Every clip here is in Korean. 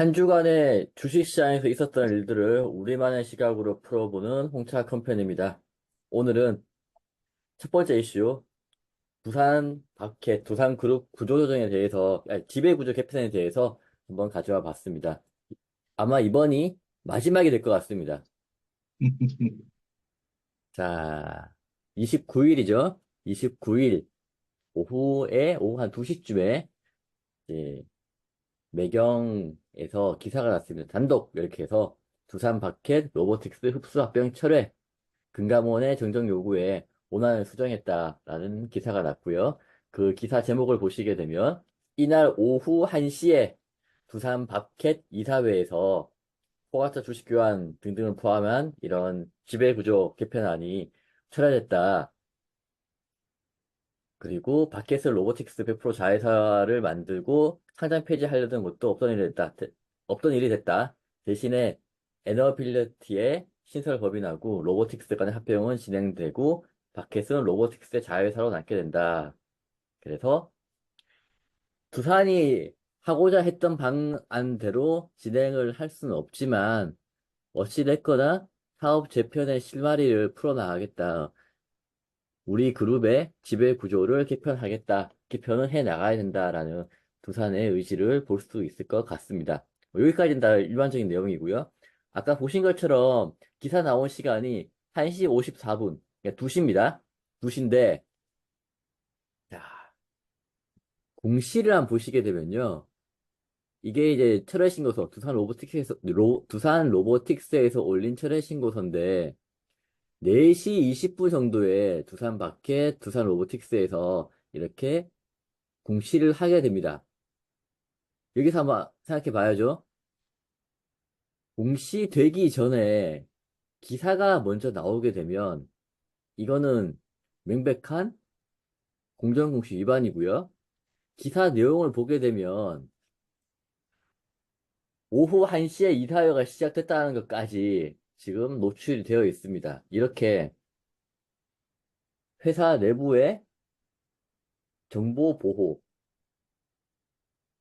한 주간의 주식시장에서 있었던 일들을 우리만의 시각으로 풀어보는 홍차 컴퍼니입니다. 오늘은 첫 번째 이슈, 두산 바켓, 두산그룹 구조조정에 대해서, 지배구조 개편에 대해서 한번 가져와 봤습니다. 아마 이번이 마지막이 될 것 같습니다. 자, 29일이죠? 29일 오후 한 2시쯤에 매경에서 기사가 났습니다. 단독 이렇게 해서 두산 바켓 로보틱스 흡수 합병 철회 금감원의 정정 요구에 원안을 수정했다라는 기사가 났고요. 그 기사 제목을 보시게 되면 이날 오후 1시에 두산 바켓 이사회에서 포괄자 주식 교환 등등을 포함한 이런 지배구조 개편안이 철회됐다. 그리고 바켓을 로보틱스 100% 자회사를 만들고 상장 폐지하려던 것도 없던 일이 됐다. 대신에 에너빌리티의 신설 법인하고 로보틱스 간의 합병은 진행되고 바켓은 로보틱스의 자회사로 남게 된다. 그래서 두산이 하고자 했던 방안대로 진행을 할 수는 없지만 어찌됐거나 사업 재편의 실마리를 풀어나가겠다. 우리 그룹의 지배 구조를 개편하겠다, 개편을 해 나가야 된다라는 두산의 의지를 볼 수 있을 것 같습니다. 여기까지는 다 일반적인 내용이고요. 아까 보신 것처럼 기사 나온 시간이 1시 54분, 그러니까 2시입니다. 2시인데, 자, 공시를 한번 보시게 되면요. 이게 이제 철회 신고서, 두산 로보틱스에서 올린 철회 신고서인데, 4시 20분 정도에 두산 마켓, 두산 로보틱스에서 이렇게 공시를 하게 됩니다. 여기서 한번 생각해 봐야죠. 공시되기 전에 기사가 먼저 나오게 되면 이거는 명백한 공정공시 위반이고요. 기사 내용을 보게 되면 오후 1시에 이사회가 시작됐다는 것까지 지금 노출이 되어 있습니다. 이렇게 회사 내부의 정보 보호,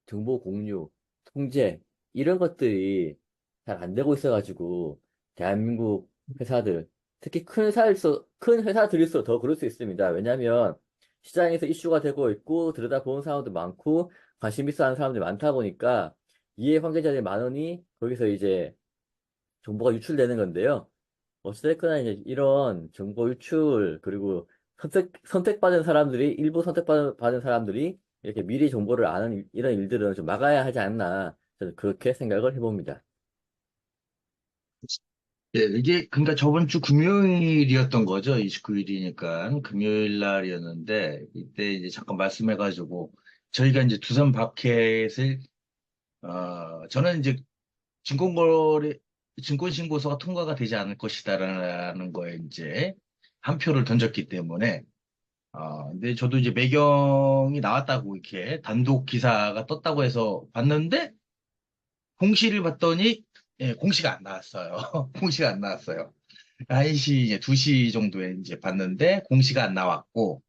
정보 공유, 통제, 이런 것들이 잘 안 되고 있어가지고, 대한민국 회사들, 특히 큰 회사들일수록 더 그럴 수 있습니다. 왜냐면, 시장에서 이슈가 되고 있고, 들여다보는 사람도 많고, 관심 있어 하는 사람들이 많다 보니까, 이해 관계자들이 많으니, 거기서 이제 정보가 유출되는 건데요. 어찌됐거나 이제 이런 정보 유출, 그리고 선택받은 사람들이, 일부 선택받은 사람들이 이렇게 미리 정보를 아는 이런 일들은 좀 막아야 하지 않나, 저는 그렇게 생각을 해봅니다. 예, 이게, 그러니까 저번 주 금요일이었던 거죠. 29일이니까. 금요일 날이었는데, 이때 이제 잠깐 말씀해가지고, 저희가 이제 두산 마켓을, 저는 이제 증권거래, 증권신고서가 통과가 되지 않을 것이다라는 거에 이제 한 표를 던졌기 때문에, 근데 저도 이제 매경이 나왔다고 이렇게 단독 기사가 떴다고 해서 봤는데, 공시를 봤더니, 예, 공시가 안 나왔어요. 공시가 안 나왔어요. 1시, 이제 2시 정도에 이제 봤는데 공시가 안 나왔고,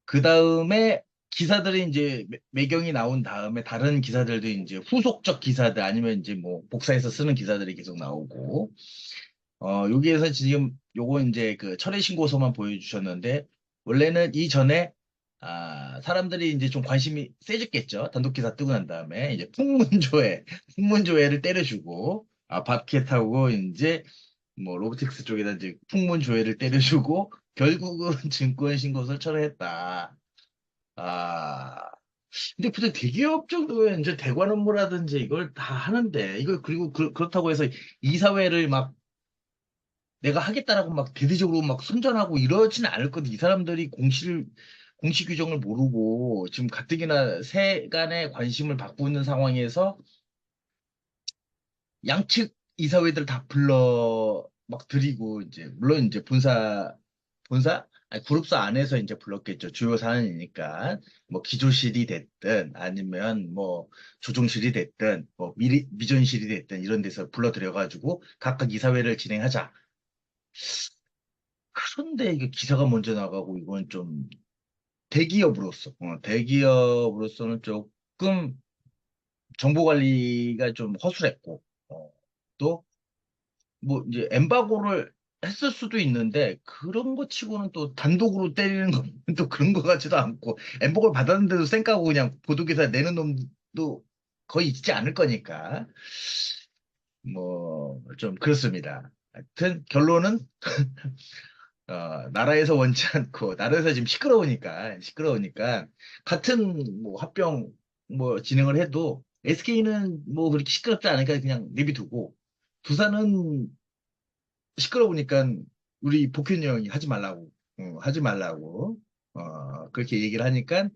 그 다음에 기사들이 이제 매경이 나온 다음에 다른 기사들도 이제 후속적 기사들 아니면 이제 뭐 복사해서 쓰는 기사들이 계속 나오고, 여기에서 지금 요거 이제 그 철회 신고서만 보여주셨는데, 원래는 이전에 사람들이 이제 좀 관심이 세졌겠죠. 단독 기사 뜨고 난 다음에 이제 풍문조회를 때려주고, 밥캣하고 이제 뭐 로보틱스 쪽에다 이제 풍문조회를 때려주고 결국은 증권신고서를 철회했다. 아, 근데 보통 대기업 정도면 이제 대관 업무라든지 이걸 다 하는데, 이걸 그리고 그렇다고 해서 이사회를 막 내가 하겠다라고 막 대대적으로 막 선전하고 이러지는 않을 건데, 이 사람들이 공시 규정을 모르고 지금 가뜩이나 세간의 관심을 받고 있는 상황에서 양측 이사회들 다 불러 막 드리고, 이제 물론 이제 아니, 그룹사 안에서 이제 불렀겠죠. 주요 사안이니까 뭐 기조실이 됐든 아니면 뭐 조종실이 됐든 뭐 미전실이 됐든 이런 데서 불러들여가지고 각각 이사회를 진행하자. 그런데 이게 기사가 먼저 나가고, 이건 좀 대기업으로서는 조금 정보 관리가 좀 허술했고, 또, 뭐, 이제, 엠바고를 했을 수도 있는데, 그런 거 치고는 또 단독으로 때리는 건 또 그런 거 같지도 않고, 엠바고를 받았는데도 쌩까고 그냥 보도기사 내는 놈도 거의 있지 않을 거니까, 뭐, 좀 그렇습니다. 하여튼, 결론은, 나라에서 원치 않고, 나라에서 지금 시끄러우니까, 같은 뭐 합병 뭐 진행을 해도, SK는 뭐 그렇게 시끄럽지 않으니까 그냥 내비두고, 두산은 시끄러우니까 우리 복현 형이 하지 말라고, 그렇게 얘기를 하니까,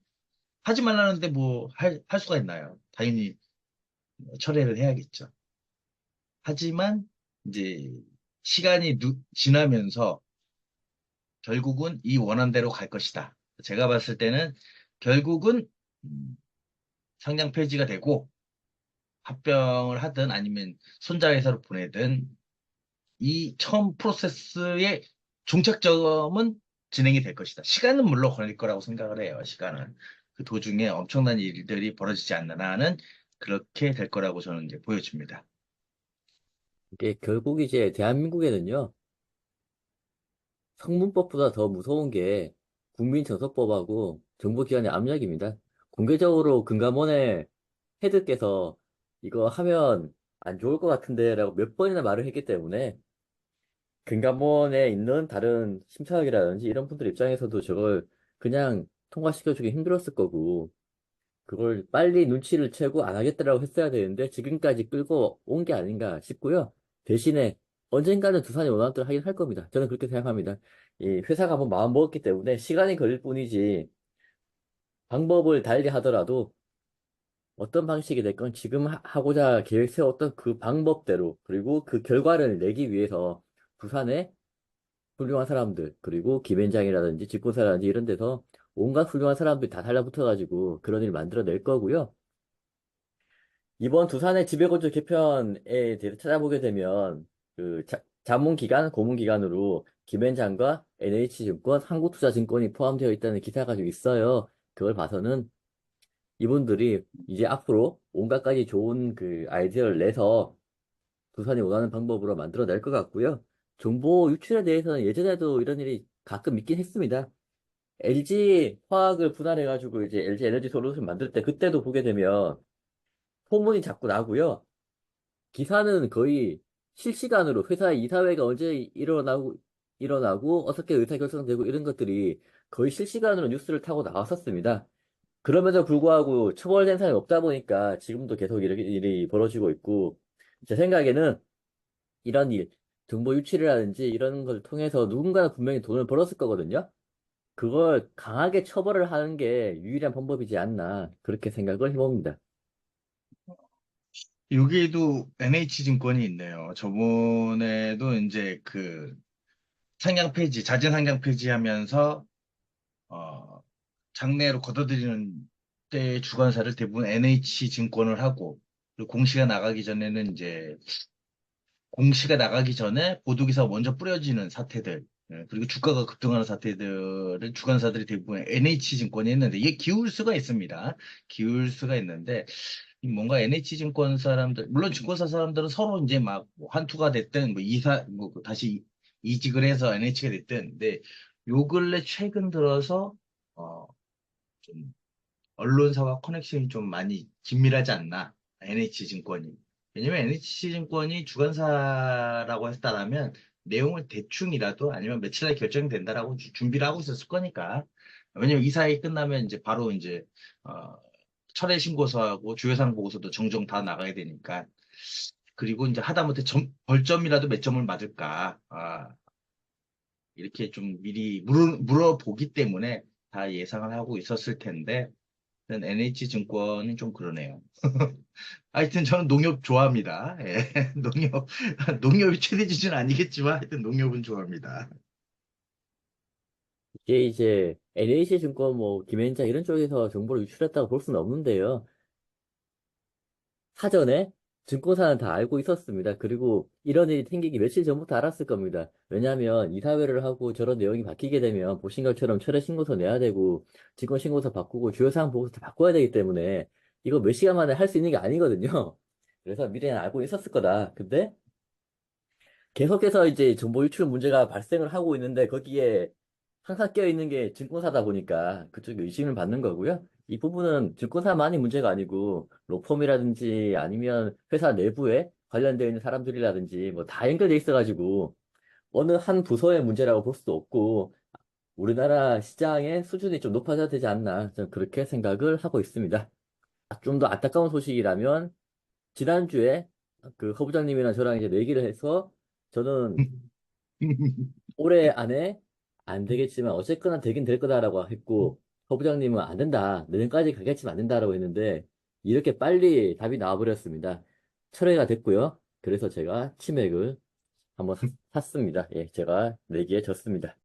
하지 말라는데 뭐 할 수가 있나요? 당연히 철회를 해야겠죠. 하지만, 이제, 시간이 지나면서, 결국은 이 원안대로 갈 것이다. 제가 봤을 때는 결국은 음, 상장 폐지가 되고 합병을 하든 아니면 손자회사로 보내든 이 처음 프로세스의 종착점은 진행이 될 것이다. 시간은 물론 걸릴 거라고 생각을 해요. 시간은. 그 도중에 엄청난 일들이 벌어지지 않는 한은 그렇게 될 거라고 저는 이제 보여집니다. 이게 결국 이제 대한민국에는요, 성문법보다 더 무서운 게 국민정서법하고 정보기관의 압력입니다. 공개적으로 금감원의 헤드께서 이거 하면 안 좋을 것 같은데 라고 몇 번이나 말을 했기 때문에 금감원에 있는 다른 심사역이라든지 이런 분들 입장에서도 저걸 그냥 통과시켜주기 힘들었을 거고 그걸 빨리 눈치를 채고 안 하겠다라고 했어야 되는데 지금까지 끌고 온 게 아닌가 싶고요. 대신에 언젠가는 두산이 원하는 대로 하긴 할 겁니다. 저는 그렇게 생각합니다. 이 회사가 한번 마음 먹었기 때문에 시간이 걸릴 뿐이지 방법을 달리 하더라도 어떤 방식이 됐건 지금 하고자 계획 세웠던 그 방법대로 그리고 그 결과를 내기 위해서 부산에 훌륭한 사람들 그리고 김앤장이라든지 집고사라든지 이런 데서 온갖 훌륭한 사람들이 다 달라붙어가지고 그런 일 만들어낼 거고요. 이번 두산의 지배구조 개편에 대해서 찾아보게 되면 그 자문기관, 고문기관으로 김앤장과 NH증권, 한국투자증권이 포함되어 있다는 기사가 좀 있어요. 그걸 봐서는 이분들이 이제 앞으로 온갖 가지 좋은 그 아이디어를 내서 두산이 원하는 방법으로 만들어낼 것 같고요. 정보 유출에 대해서는 예전에도 이런 일이 가끔 있긴 했습니다. LG 화학을 분할해가지고 이제 LG 에너지 솔루션 만들 때 그때도 보게 되면 소문이 자꾸 나고요. 기사는 거의 실시간으로 회사의 이사회가 언제 일어나고 어떻게 의사결정되고 이런 것들이 거의 실시간으로 뉴스를 타고 나왔었습니다. 그럼에도 불구하고 처벌된 사람이 없다 보니까 지금도 계속 이렇게 일이 벌어지고 있고, 제 생각에는 이런 일, 정보 유출이라든지 이런 걸 통해서 누군가는 분명히 돈을 벌었을 거거든요. 그걸 강하게 처벌을 하는 게 유일한 방법이지 않나, 그렇게 생각을 해봅니다. 여기에도 NH증권이 있네요. 저번에도 이제 그 자진 상장 폐지하면서 어, 장내로 걷어들이는 때 주관사를 대부분 NH증권을 하고, 그리고 공시가 나가기 전에 보도기사 먼저 뿌려지는 사태들, 그리고 주가가 급등하는 사태들을 주관사들이 대부분 NH증권이 했는데, 이게 기울 수가 있습니다. 기울 수가 있는데, 이 뭔가 NH증권 사람들, 물론 증권사 사람들은 서로 이제 막뭐 환투가 됐든, 다시 이직을 해서 NH가 됐든, 근데 요 근래 최근 들어서, 어, 좀 언론사와 커넥션이 좀 많이 긴밀하지 않나, NH증권이. 왜냐면 NH증권이 주관사라고 했다라면 내용을 대충이라도 아니면 며칠 내에 결정된다라고 준비를 하고 있었을 거니까. 왜냐면 이 사이 끝나면 이제 바로 이제, 어, 철회 신고서하고 주회상 보고서도 정정 다 나가야 되니까. 그리고 이제 하다못해 벌점이라도 몇 점을 맞을까. 이렇게 좀 미리 물어보기 때문에 다 예상을 하고 있었을 텐데, NH증권은 좀 그러네요. 하여튼 저는 농협 좋아합니다. 예, 농협이 최대 지수는 아니겠지만 하여튼 농협은 좋아합니다. 이게 이제 NH증권 뭐 김앤장 이런 쪽에서 정보를 유출했다고 볼 수는 없는데요. 사전에 증권사는 다 알고 있었습니다. 그리고 이런 일이 생기기 며칠 전부터 알았을 겁니다. 왜냐하면 이사회를 하고 저런 내용이 바뀌게 되면 보신 것처럼 철회 신고서 내야 되고 증권 신고서 바꾸고 주요사항 보고서 다 바꿔야 되기 때문에 이거 몇 시간 만에 할 수 있는 게 아니거든요. 그래서 미래는 알고 있었을 거다. 근데 계속해서 이제 정보 유출 문제가 발생을 하고 있는데 거기에 항상 껴 있는 게 증권사다 보니까 그쪽에 의심을 받는 거고요. 이 부분은 증권사만이 문제가 아니고 로펌이라든지 아니면 회사 내부에 관련되어 있는 사람들이라든지 뭐 다 연결돼 있어가지고 어느 한 부서의 문제라고 볼 수도 없고 우리나라 시장의 수준이 좀 높아져야 되지 않나 저는 그렇게 생각을 하고 있습니다. 좀 더 안타까운 소식이라면 지난주에 그 허부장님이랑 저랑 이제 내기를 해서 저는 올해 안에 안 되겠지만 어쨌거나 되긴 될 거다라고 했고 허부장님은 안 된다. 내년까지 가겠지만 안 된다라고 했는데 이렇게 빨리 답이 나와버렸습니다. 철회가 됐고요. 그래서 제가 치맥을 한번 샀습니다. 예, 제가 내기에 졌습니다.